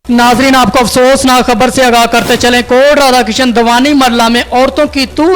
नाजरीन, आपको अफसोसनाक खबर से आगाह करते चलें, कोटरदाकशन दोवानी मरला में औरतों की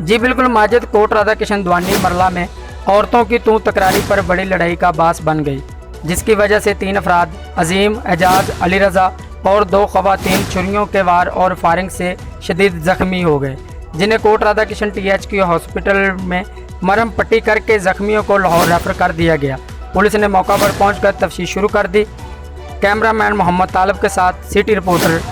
जी बिल्कुल माजिद, कोटरदाकशन दोवानी मरला में औरतों की तकरारी पर बड़ी लड़ाई का बायस बन गई, जिसकी वजह से 3 अफराद अजीम, एजाज, अली रज़ा और 2 ख़वातीन छुरियों के वार और फायरिंग से शदीद ज़ख्मी हो गए, जिन्हें कोटरदाकशन THQ हॉस्पिटल में मरहम पट्टी करके ज़ख्मियों को लाहौर रेफर कर दिया गया। पुलिस ने मौका पर पहुंचकर तफ्तीश शुरू कर दी। कैमरामैन मोहम्मद तालब के साथ सिटी रिपोर्टर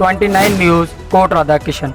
29 न्यूज़, कोटरदाकशन।